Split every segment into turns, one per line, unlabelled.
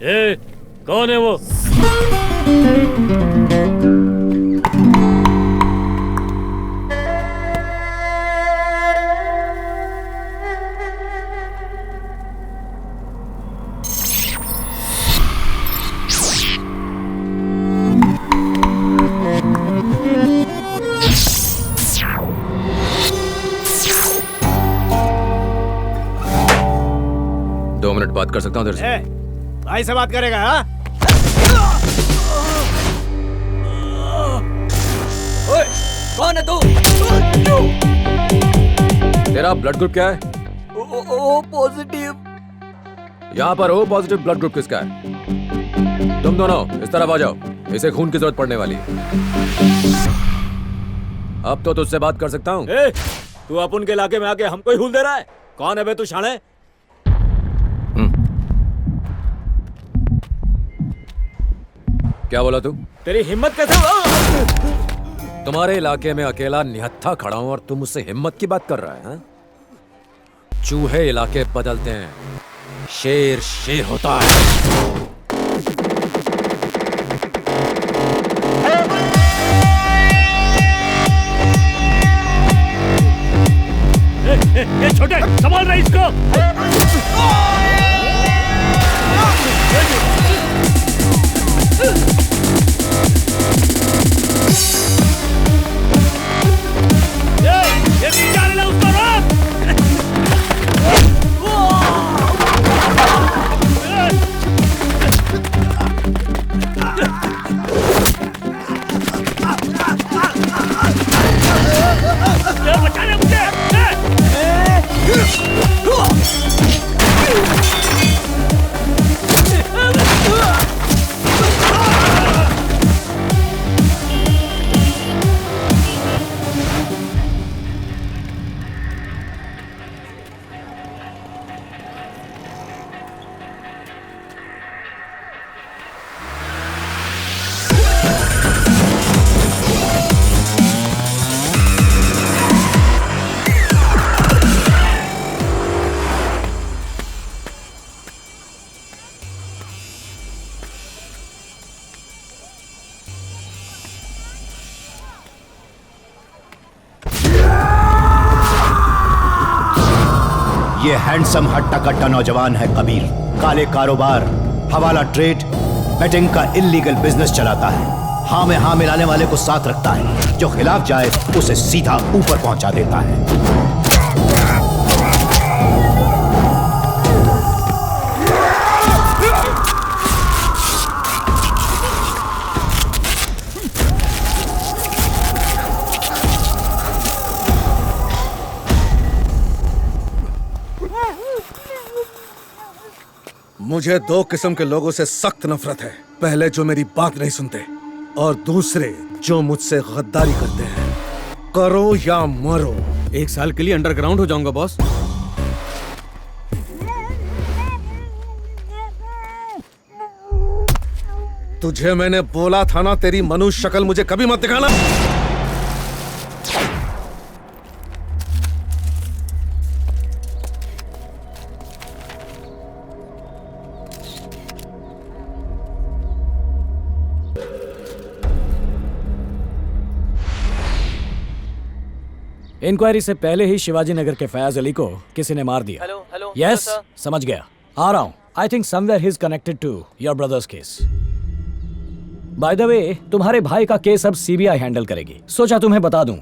ए, कौन है वो?
बात कर सकता हूँ तेरे से?
भाई से बात करेगा? हाँ?
ओए, कौन है तू?
तेरा ब्लड ग्रुप क्या है?
O positive.
यहाँ पर ओ पॉजिटिव ब्लड ग्रुप किसका है? तुम दोनों इस तरफ आ जाओ, इसे खून की जरूरत पड़ने वाली है। अब तो तुझसे बात कर सकता हूँ।
तू अपन के इलाके में आके हमको ही हुल दे रहा है? कौन है बे तू शाणे?
क्या बोला तू?
तेरी हिम्मत कैसे?
तुम्हारे इलाके में अकेला निहत्था खड़ा हूं और तुम मुझसे हिम्मत की बात कर रहा है? हा? चूहे इलाके बदलते हैं, शेर शेर होता है।
ए, छोटे संभाल रहा इसको।
ये हैंडसम हट्टा कट्टा नौजवान है कबीर। काले कारोबार, हवाला ट्रेड, बेटिंग का इल्लीगल बिजनेस चलाता है। हाँ में हाँ मिलाने वाले को साथ रखता है, जो खिलाफ जाए उसे सीधा ऊपर पहुंचा देता है।
मुझे दो किस्म के लोगों से सख्त नफरत है। पहले जो मेरी बात नहीं सुनते, और दूसरे जो मुझसे गद्दारी करते हैं। करो या मरो।
1 साल के लिए अंडरग्राउंड हो जाऊंगा बॉस।
तुझे मैंने बोला था ना, तेरी मनुष्य शक्ल मुझे कभी मत दिखाना।
इंक्वायरी से पहले ही शिवाजी नगर के फयाज अली को किसी ने मार दिया।
हेलो
यस, समझ गया, आ रहा हूं। I think somewhere he is connected to your brother's case. By the way, तुम्हारे भाई का केस अब सीबीआई हैंडल करेगी। सोचा तुम्हें बता दूं।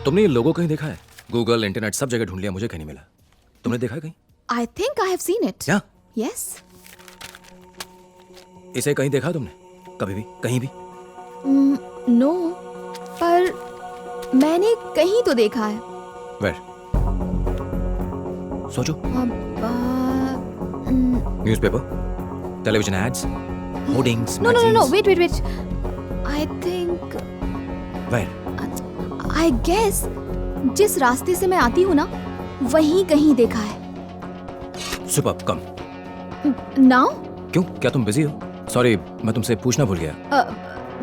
तुमने ये लोगो कहीं देखा है? गूगल, इंटरनेट सब जगह ढूंढ लिया, मुझे कहीं नहीं मिला। तुमने देखा है कहीं?
I think I have seen it.
क्या?
Yes.
इसे कहीं देखा तुमने? कभी भी? कहीं भी?
No. पर मैंने कहीं तो देखा है।
Where? सोचो। Newspaper, television ads, hoardings,
No.
Magazines.
Wait. I think.
Where?
I guess जिस रास्ते से मैं आती हूँ ना, वहीं कहीं देखा है।
सुपर्ब, कम।
Now?
क्यों? क्या तुम बिजी हो? सॉरी, मैं तुमसे पूछना भूल गया।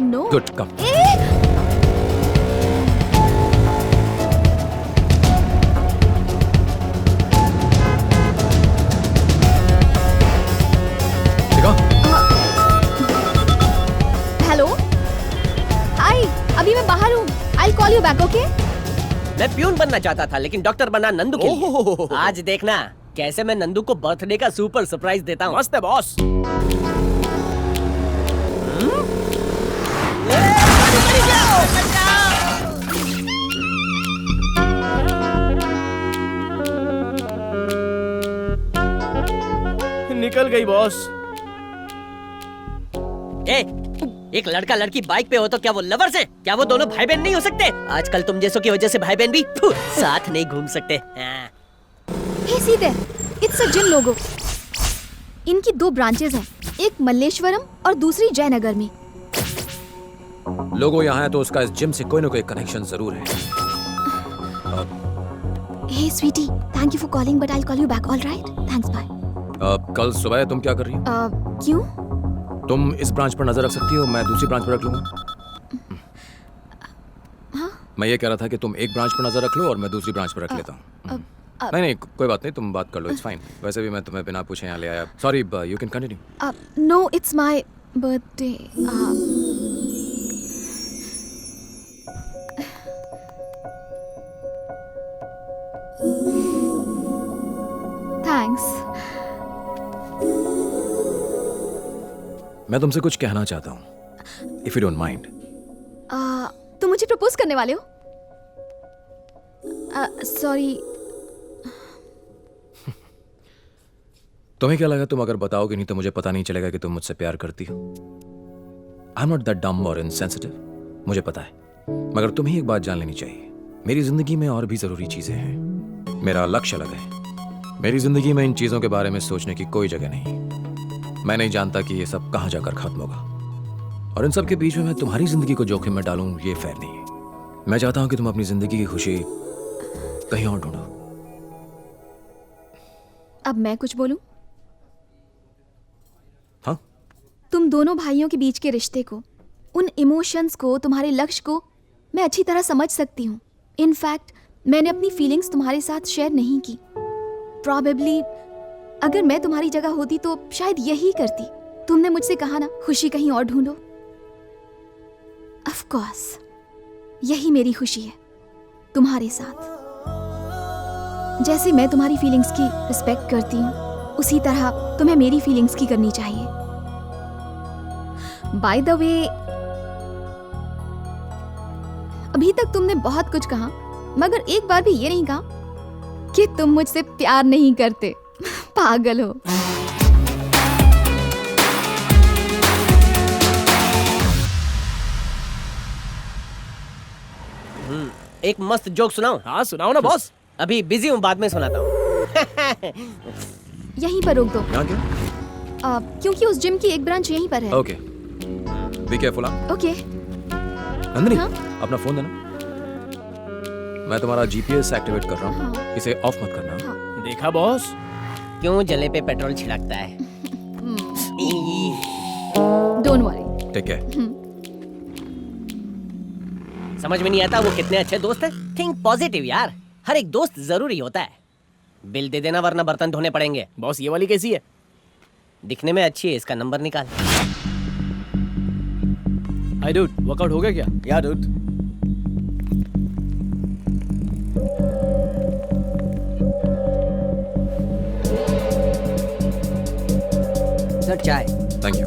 No.
गुड, कम। देखा?
हेलो। हाय, अभी मैं बाहर हूँ। I'll call you back, okay?
मैं प्यून बनना चाहता था लेकिन डॉक्टर बना नंदू के लिए। आज देखना कैसे मैं नंदू को बर्थडे का सुपर सरप्राइज देता हूँ।
मस्त है बॉस। निकल गई बॉस।
एक लड़का लड़की बाइक पे हो तो क्या वो लवर्स हैं? क्या वो दोनों भाई बहन नहीं हो सकते? आजकल तुम जैसों की वजह से भाई बहन भी साथ नहीं घूम सकते।
Hey, see there. It's a gym logo. इनकी 2 ब्रांचेस हैं, एक मल्लेश्वरम और दूसरी जयनगर में।
लोगो यहाँ है तो उसका इस जिम से कोई ना कोई कनेक्शन जरूर है।
Hey, sweetie. Thank you for calling, but I'll call you back. All right? Thanks. Bye.
कल सुबह तुम क्या कर रही हो?
क्यों?
तुम इस ब्रांच पर नजर रख सकती हो, मैं दूसरी ब्रांच पर रख लूंगा। मैं ये कह रहा था कि तुम एक ब्रांच पर नजर रख लो और मैं दूसरी ब्रांच पर रख लेता हूँ। नहीं, कोई बात नहीं, तुम बात कर लो, इट्स फाइन। वैसे भी मैं तुम्हें बिना पूछे यहाँ ले आया। Sorry, you can continue.
No, it's my birthday. Thanks.
मैं तुमसे कुछ कहना चाहता हूँ, इफ यू डोंट माइंड।
तुम मुझे प्रपोज करने वाले हो? सॉरी।
तुम्हें क्या लगा तुम अगर बताओगे नहीं तो मुझे पता नहीं चलेगा कि तुम मुझसे प्यार करती हो? I am not that dumb और इनसेंसिटिव, मुझे पता है, मगर तुम्हें एक बात जान लेनी चाहिए, मेरी जिंदगी में और भी जरूरी चीजें हैं। मेरा लक्ष्य अलग है। मेरी जिंदगी में इन चीजों के बारे में सोचने की कोई जगह नहीं। मैं नहीं जानता कि ये सब कहां जाकर खत्म होगा, और इन सब के बीच में मैं तुम्हारी जिंदगी को जोखिम में डालूं, ये फेयर नहीं है। मैं चाहता हूं कि तुम अपनी जिंदगी की खुशी कहीं और ढूंढो।
अब मैं कुछ बोलूं?
हाँ?
तुम दोनों भाइयों के बीच के रिश्ते को, उन इमोशंस को, तुम्हारे लक्ष्य को मैं अच्छी तरह समझ सकती हूँ। इनफैक्ट मैंने अपनी फीलिंग्स तुम्हारे साथ शेयर नहीं की। प्रॉबेबली अगर मैं तुम्हारी जगह होती तो शायद यही करती। तुमने मुझसे कहा ना, खुशी कहीं और ढूंढो। ऑफ कोर्स यही मेरी खुशी है, तुम्हारे साथ। जैसे मैं तुम्हारी फीलिंग्स की रिस्पेक्ट करती हूँ, उसी तरह तुम्हें मेरी फीलिंग्स की करनी चाहिए। बाय द वे, अभी तक तुमने बहुत कुछ कहा, मगर एक बार भी ये नहीं कहा कि तुम मुझसे प्यार नहीं करते। पागल हो।
एक मस्त जोक सुनाऊं?
हाँ सुनाओ ना बॉस।
अभी बिजी हूँ, बाद में सुनाता हूँ।
यहीं पर रोक दो।
यहाँ क्या?
क्योंकि उस जिम की एक ब्रांच यहीं पर है।
Okay, be careful.
Okay.
Nandini,
हाँ?
अपना फोन देना। मैं तुम्हारा जीपीएस एक्टिवेट कर रहा हूँ, इसे ऑफ मत करना।
देखा बॉस,
क्यों जले पे पेट्रोल छिड़कता है?
Don't worry.
Take care.
समझ में नहीं आता वो कितने अच्छे दोस्त हैं। थिंक पॉजिटिव यार, हर एक दोस्त जरूरी होता है। बिल दे देना वरना बर्तन धोने पड़ेंगे।
बॉस ये वाली कैसी है?
दिखने में अच्छी है, इसका नंबर निकाल।
हाय डूड, वर्कआउट हो गया क्या?
या डूड। सर चाय।
Thank you.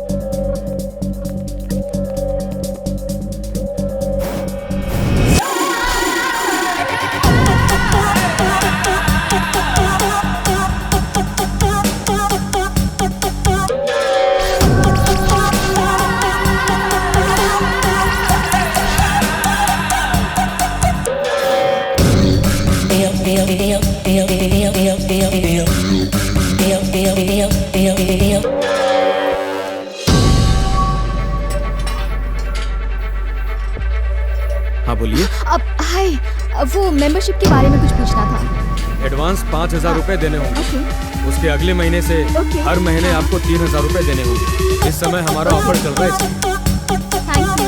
हाँ बोलिए।
अब हाय, वो मेंबरशिप के बारे में कुछ पूछना था।
एडवांस 5,000 रुपए देने होंगे।
ओके।
उसके अगले महीने से
Okay.
हर महीने आपको 3,000 रुपए देने होंगे। इस समय हमारा ऑफर चल रहा है इसलिए।
Thank you.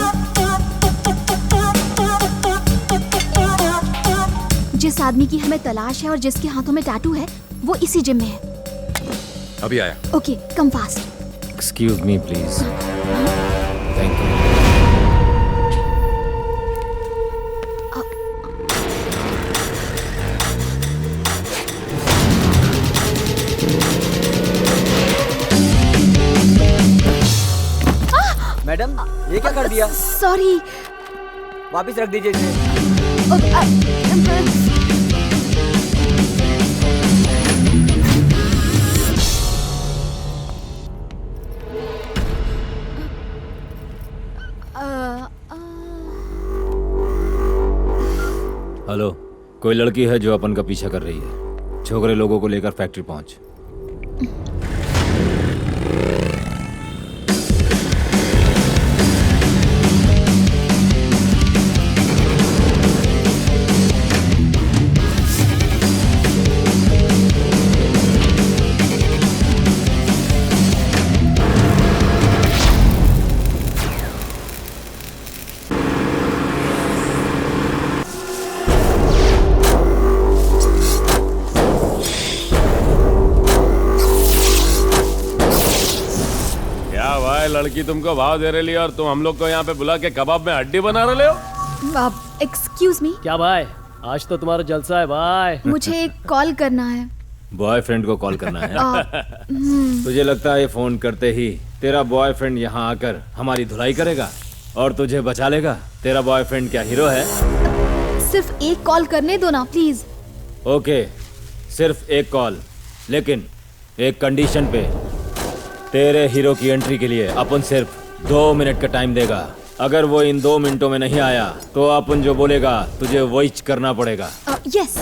जिस आदमी की हमें तलाश है और जिसके हाथों में टैटू है, वो इसी जिम में है।
अभी आया।
Okay, come fast.
Excuse me please. Thank you.
Madam, ये क्या कर दिया?
सॉरी।
वापस रख दीजिए इसे।
हेलो, कोई लड़की है जो अपन का पीछा कर रही है। छोकरे लोगों को लेकर फैक्ट्री पहुंच।
क्या भाई, लड़की तुमको भाव दे रही है और तुम हम लोग को यहाँ पे बुला के कबाब में हड्डी बना रहे हो?
एक्सक्यूज मी,
क्या भाई, आज तो तुम्हारा जलसा है भाई।
मुझे एक कॉल करना है।
बॉयफ्रेंड को कॉल करना है। तुझे लगता है ये फोन करते ही तेरा बॉयफ्रेंड यहाँ आकर हमारी धुलाई करेगा और तुझे बचा लेगा? तेरा बॉयफ्रेंड क्या हीरो है?
सिर्फ एक कॉल करने दो ना प्लीज।
ओके, सिर्फ एक कॉल, लेकिन एक कंडीशन पे। तेरे हीरो की एंट्री के लिए अपन सिर्फ 2 मिनट का टाइम देगा। अगर वो इन 2 मिनटों में नहीं आया तो अपन जो बोलेगा तुझे वही करना पड़ेगा।
यस।